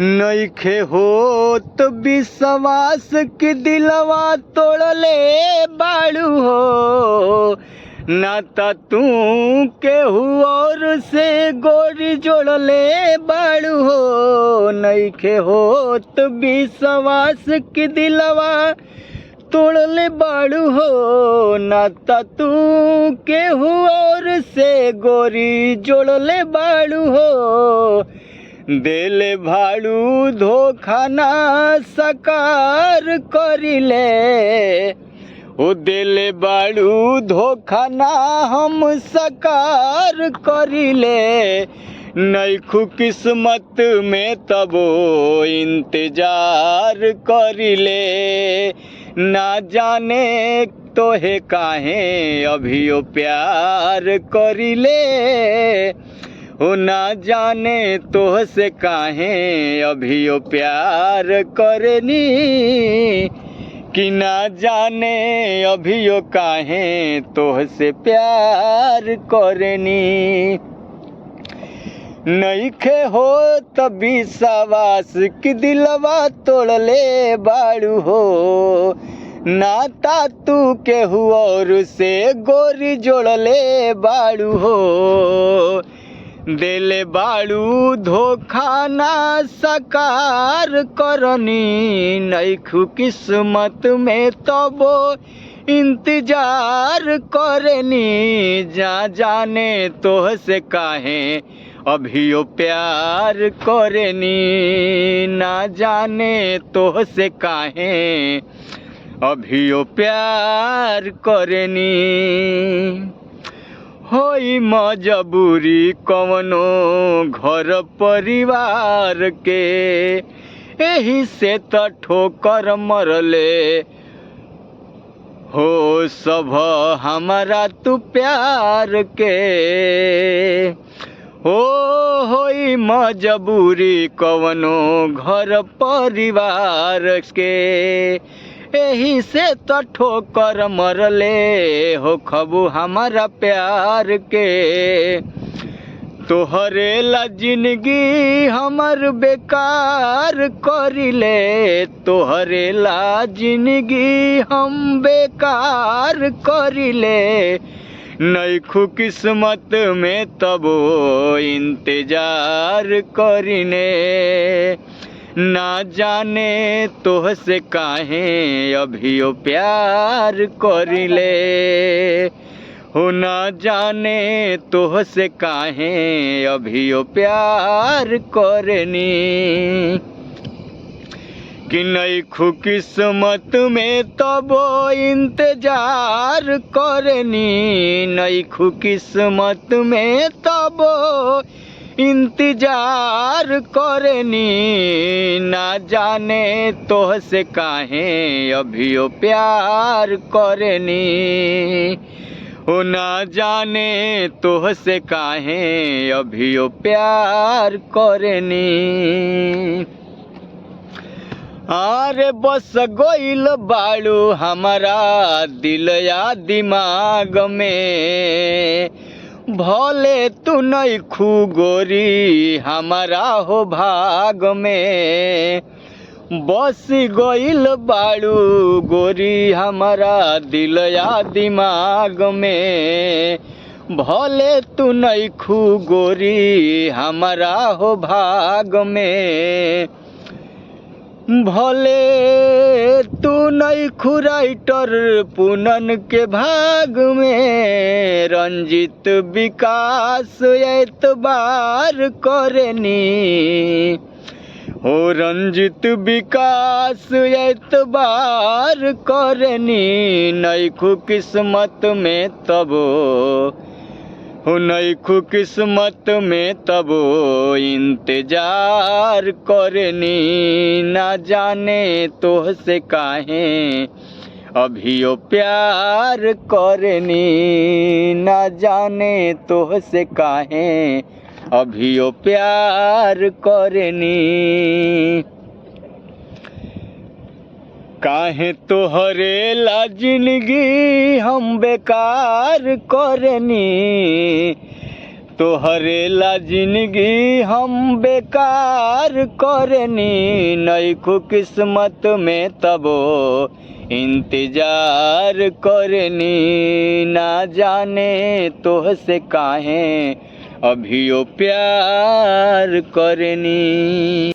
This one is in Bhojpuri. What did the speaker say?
नइखे होत विश्वास के दिलवा तोड़ले बाड़ू हो। नाता तू केहू और से गोरी जोड़ले बाड़ू हो। नइखे होत विश्वास के दिलवा तोड़ले बाड़ू हो। नाता तू केहू और से गोरी जोड़ले बाड़ू हो। देले भाड़ू धोखा ना सकार करिले। ओ देले बाड़ू धोखा ना हम सकार करिले। नइखू किस्मत में तबो इंतजार करिले। ना जाने तोहे काहे अभियो प्यार करिले। हो ना जाने तोह से काहे अभियो प्यार करनी। कि ना जाने अभियो काहे तोह से प्यार करनी। नइखे हो तभी विश्वास कि दिलवा तोड़ले बाड़ू हो। नाता तू केहू और से गोरी जोड़ले बाड़ू हो। देले बाड़ू धोखा ना सकार करनी। नइखू किस्मत में तबो इंतजार करनी। जा जाने तोह से काहे अभियो प्यार करनी। ना जाने तोह से काहे अभियो प्यार करनी। होई मजबूरी कवनो घर परिवार के। एही से त ठोकर मरले हो सब हमारा तू प्यार के। हो होई मजबूरी कवनो घर परिवार के। एही से तो ठोकर मरले हो खबू हमारा प्यार के। तोहरे ला जिंदगी हमर बेकार करिले। तोहरे ला जिंदगी हम बेकार करिले। नइखू किस्मत में तबो इंतजार करिने। ना जाने तोह से काहे अभियो प्यार करिले। हो ना जाने तोह से काहे अभियो प्यार करनी। कि नइखू किस्मत में तबो इंतजार करनी। नइखू किस्मत में तबो इंतजार करनी। ना जाने तोह से काहे अभियो प्यार करनी। हो ना जाने तोह से काहे अभियो प्यार करनी। आरे बस गइल बाड़ू हमारा दिल या दिमाग में। भले तू नइखू गोरी हमारा हो भाग में। बस गइल बाड़ू गोरी हमारा दिल या दिमाग में। भले तू नइखू गोरी हमारा हो भाग में। भले तू नइखू राइटर पूनन के भाग में। रंजित विकास एतबार करनी। हो रंजित विकास एतबार करनी। नइखू किस्मत में तबो हो नइखू किस्मत में तबो इंतजार करनी। ना जाने तोह से काहे अभियो प्यार करनी। ना जाने तोह से काहे अभियो प्यार करनी। काहे तोहरे ला जिंदगी हम बेकार करनी। तोहरे ला जिंदगी हम बेकार करनी, नइखो किस्मत में तबो इंतजार करनी, ना जाने तोहसे काहे अभियो प्यार करनी।